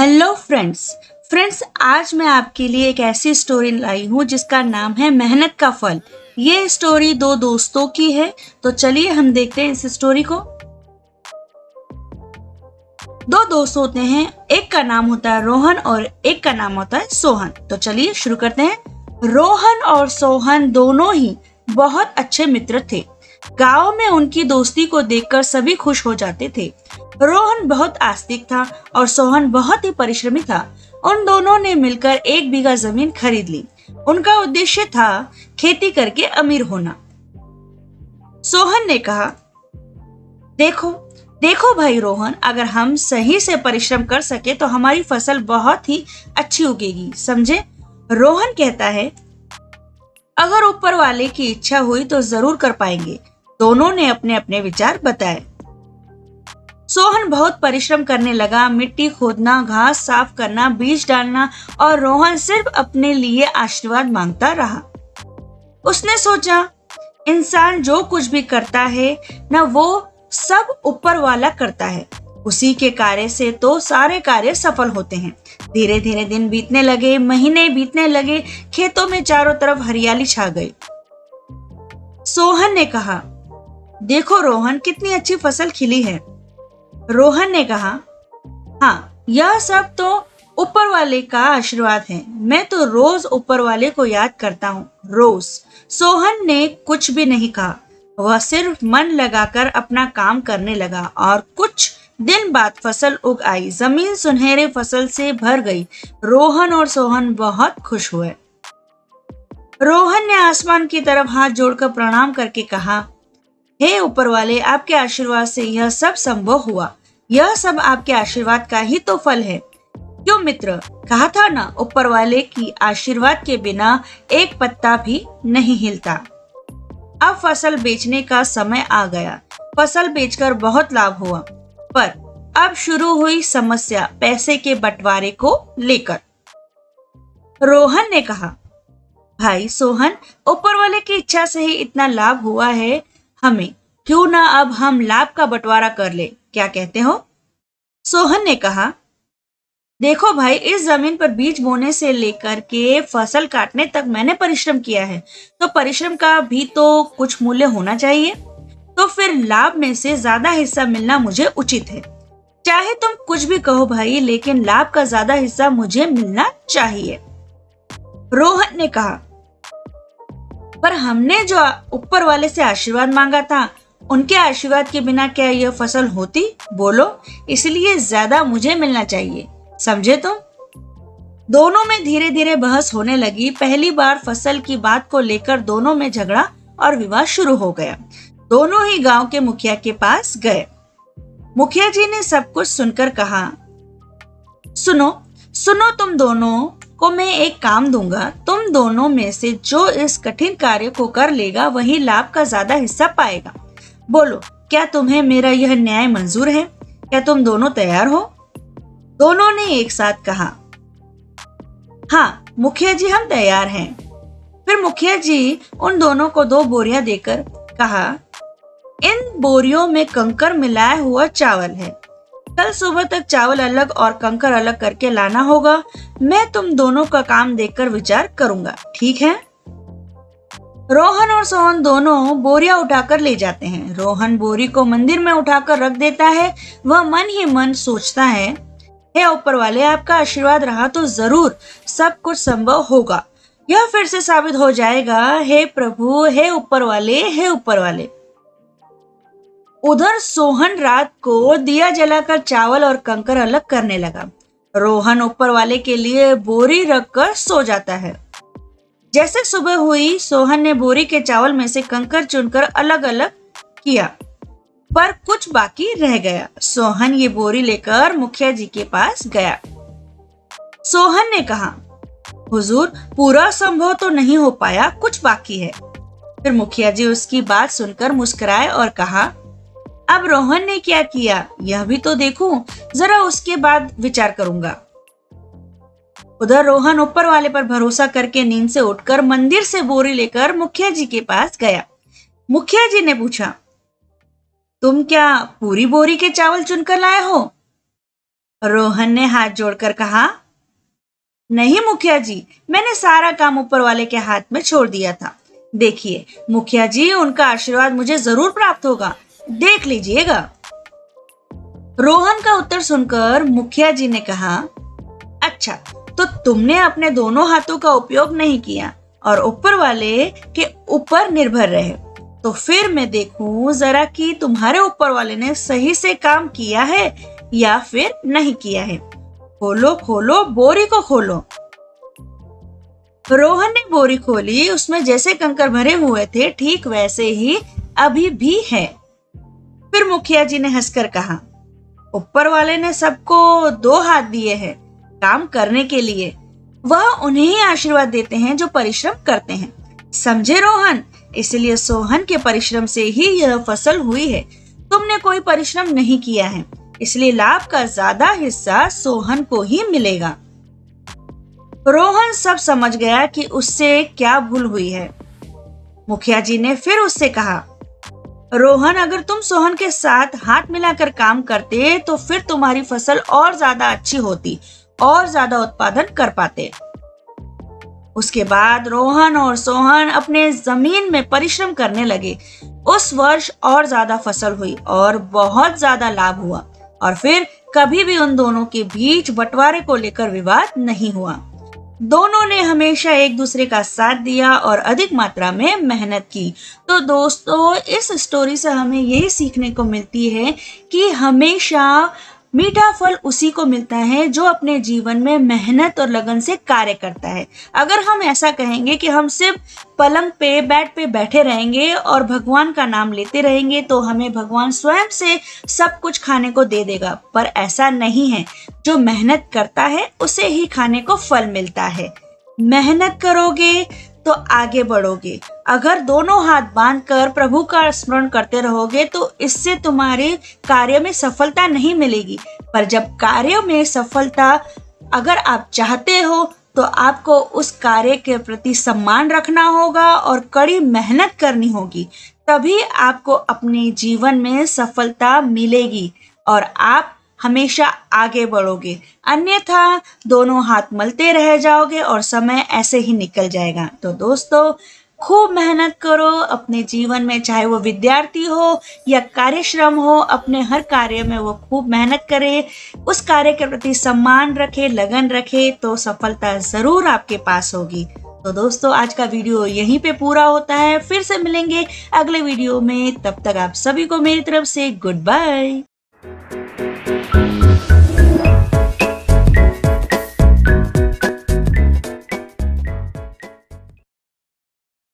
Hello friends आज मैं आपके लिए एक ऐसी स्टोरी लाई हूँ जिसका नाम है मेहनत का फल। ये स्टोरी दो दोस्तों की है। तो चलिए हम देखते हैं इस स्टोरी को। दो दोस्त होते हैं, एक का नाम होता है रोहन और एक का नाम होता है सोहन। तो चलिए शुरू करते हैं। रोहन और सोहन दोनों ही बहुत अच्छे मित्र थे। गांव में उनकी दोस्ती को देखकर सभी खुश हो जाते थे। रोहन बहुत आस्तिक था और सोहन बहुत ही परिश्रमी था। उन दोनों ने मिलकर 1 बीघा जमीन खरीद ली। उनका उद्देश्य था खेती करके अमीर होना। सोहन ने कहा, देखो देखो भाई रोहन, अगर हम सही से परिश्रम कर सके तो हमारी फसल बहुत ही अच्छी उगेगी, समझे। रोहन कहता है, अगर ऊपर वाले की इच्छा हुई तो जरूर कर पाएंगे। दोनों ने अपने अपने विचार बताए। सोहन बहुत परिश्रम करने लगा, मिट्टी खोदना, घास साफ करना, बीज डालना, और रोहन सिर्फ अपने लिए आशीर्वाद मांगता रहा। उसने सोचा, इंसान जो कुछ भी करता है न वो सब ऊपर वाला करता है। उसी के कार्य से तो सारे कार्य सफल होते हैं। धीरे धीरे दिन बीतने लगे, महीने बीतने लगे, खेतों में चारों तरफ हरियाली छा गई। सोहन ने कहा, देखो रोहन, कितनी अच्छी फसल खिली है। रोहन ने कहा, हाँ, यह सब तो ऊपर वाले का आशीर्वाद है। मैं तो रोज ऊपर वाले को याद करता हूँ, रोज। सोहन ने कुछ भी नहीं कहा। वह सिर्फ मन लगाकर अपना काम करने लगा और कुछ दिन बाद फसल उग आई। जमीन सुनहरे फसल से भर गई। रोहन और सोहन बहुत खुश हुए। रोहन ने आसमान की तरफ हाथ जोड़कर प्रणाम करके कहा, हे ऊपर वाले, आपके आशीर्वाद से यह सब संभव हुआ। यह सब आपके आशीर्वाद का ही तो फल है। क्यों मित्र, कहा था ना, ऊपर वाले की आशीर्वाद के बिना एक पत्ता भी नहीं हिलता। अब फसल बेचने का समय आ गया। फसल बेचकर बहुत लाभ हुआ, पर अब शुरू हुई समस्या पैसे के बंटवारे को लेकर। रोहन ने कहा, भाई सोहन, ऊपर वाले की इच्छा से ही इतना लाभ हुआ है हमें, क्यों ना अब हम लाभ का बंटवारा कर ले, क्या कहते हो। सोहन ने कहा, देखो भाई, इस जमीन पर बीज बोने से लेकर के फसल काटने तक मैंने परिश्रम किया है, तो परिश्रम का भी तो कुछ मूल्य होना चाहिए। तो फिर लाभ में से ज्यादा हिस्सा मिलना मुझे उचित है। चाहे तुम कुछ भी कहो भाई, लेकिन लाभ का ज्यादा हिस्सा मुझे मिलना चाहिए। रोहन ने कहा, पर हमने जो ऊपर वाले से आशीर्वाद मांगा था, उनके आशीर्वाद के बिना क्या यह फसल होती, बोलो। इसलिए ज्यादा मुझे मिलना चाहिए, समझे तुम। दोनों में धीरे धीरे बहस होने लगी। पहली बार फसल की बात को लेकर दोनों में झगड़ा और विवाद शुरू हो गया। दोनों ही गांव के मुखिया के पास गए। मुखिया जी ने सब कुछ सुनकर कहा, सुनो सुनो, तुम दोनों को मैं एक काम दूंगा। तुम दोनों में से जो इस कठिन कार्य को कर लेगा वही लाभ का ज्यादा हिस्सा पाएगा। बोलो, क्या तुम्हें मेरा यह न्याय मंजूर है? क्या तुम दोनों तैयार हो? दोनों ने एक साथ कहा, हाँ मुखिया जी, हम तैयार हैं। फिर मुखिया जी उन दोनों को 2 बोरियां देकर कहा, इन बोरियों में कंकर मिलाया हुआ चावल है। कल सुबह तक चावल अलग और कंकर अलग करके लाना होगा। मैं तुम दोनों का काम देखकर विचार करूंगा, ठीक है। रोहन और सोहन दोनों बोरियां उठाकर ले जाते हैं। रोहन बोरी को मंदिर में उठाकर रख देता है। वह मन ही मन सोचता है, हे ऊपर वाले, आपका आशीर्वाद रहा तो जरूर सब कुछ संभव होगा। यह फिर से साबित हो जाएगा। हे प्रभु, हे ऊपर वाले, हे ऊपर वाले। उधर सोहन रात को दिया जलाकर चावल और कंकर अलग करने लगा। रोहन ऊपर वाले के लिए बोरी रखकर सो जाता है। जैसे सुबह हुई, सोहन ने बोरी के चावल में से कंकर चुनकर अलग अलग किया, पर कुछ बाकी रह गया। सोहन ये बोरी लेकर मुखिया जी के पास गया। सोहन ने कहा, हुजूर, पूरा संभव तो नहीं हो पाया, कुछ बाकी है। फिर मुखिया जी उसकी बात सुनकर मुस्कुराए और कहा, अब रोहन ने क्या किया यह भी तो देखूं, जरा उसके बाद विचार करूंगा। उधर रोहन ऊपर वाले पर भरोसा करके नींद से उठकर मंदिर से बोरी लेकर मुखिया जी के पास गया। मुखिया जी ने पूछा, तुम क्या पूरी बोरी के चावल चुनकर लाए हो? रोहन ने हाथ जोड़कर कहा, नहीं मुखिया जी, मैंने सारा काम ऊपर वाले के हाथ में छोड़ दिया था। देखिए मुखिया जी, उनका आशीर्वाद मुझे जरूर प्राप्त होगा, देख लीजिएगा। रोहन का उत्तर सुनकर मुखिया जी ने कहा, अच्छा, तो तुमने अपने दोनों हाथों का उपयोग नहीं किया और ऊपर वाले के ऊपर निर्भर रहे, तो फिर मैं देखूं जरा कि तुम्हारे ऊपर वाले ने सही से काम किया है या फिर नहीं किया है। खोलो खोलो, बोरी को खोलो। रोहन ने बोरी खोली, उसमें जैसे कंकर भरे हुए थे ठीक वैसे ही अभी भी है। फिर मुखिया जी ने हंसकर कहा, ऊपर वाले ने सबको 2 हाथ दिए हैं काम करने के लिए। वह उन्हें ही आशीर्वाद देते हैं जो परिश्रम करते हैं, समझे रोहन? इसलिए सोहन के परिश्रम से ही यह फसल हुई है। तुमने कोई परिश्रम नहीं किया है, इसलिए लाभ का ज्यादा हिस्सा सोहन को ही मिलेगा। रोहन सब समझ गया कि उससे क्या भूल हुई है। मुखिया जी ने फिर उससे कहा, रोहन, अगर तुम सोहन के साथ हाथ मिलाकर काम करते तो फिर तुम्हारी फसल और ज्यादा अच्छी होती और ज्यादा उत्पादन कर पाते। उसके बाद रोहन और सोहन अपने जमीन में परिश्रम करने लगे। उस वर्ष और ज्यादा फसल हुई और बहुत ज्यादा लाभ हुआ और फिर कभी भी उन दोनों के बीच बंटवारे को लेकर विवाद नहीं हुआ। दोनों ने हमेशा एक दूसरे का साथ दिया और अधिक मात्रा में मेहनत की। तो दोस्तों, इस स्टोरी से हमें यही सीखने को मिलती है कि हमेशा मीठा फल उसी को मिलता है जो अपने जीवन में मेहनत और लगन से कार्य करता है। अगर हम ऐसा कहेंगे कि हम सिर्फ पलंग पे बेड पे बैठे रहेंगे और भगवान का नाम लेते रहेंगे तो हमें भगवान स्वयं से सब कुछ खाने को दे देगा, पर ऐसा नहीं है। जो मेहनत करता है उसे ही खाने को फल मिलता है। मेहनत करोगे तो आगे बढ़ोगे। अगर दोनों हाथ बांधकर प्रभु का स्मरण करते रहोगे तो इससे तुम्हारे कार्य में सफलता नहीं मिलेगी, पर जब कार्य में सफलता अगर आप चाहते हो तो आपको उस कार्य के प्रति सम्मान रखना होगा और कड़ी मेहनत करनी होगी। तभी आपको अपने जीवन में सफलता मिलेगी और आप हमेशा आगे बढ़ोगे। अन्यथा दोनों हाथ मलते रह जाओगे और समय ऐसे ही निकल जाएगा। तो दोस्तों, खूब मेहनत करो अपने जीवन में, चाहे वो विद्यार्थी हो या कार्यश्रम हो, अपने हर कार्य में वो खूब मेहनत करे, उस कार्य के प्रति सम्मान रखे, लगन रखे, तो सफलता जरूर आपके पास होगी। तो दोस्तों, आज का वीडियो यहीं पे पूरा होता है। फिर से मिलेंगे अगले वीडियो में, तब तक आप सभी को मेरी तरफ से गुड बाय।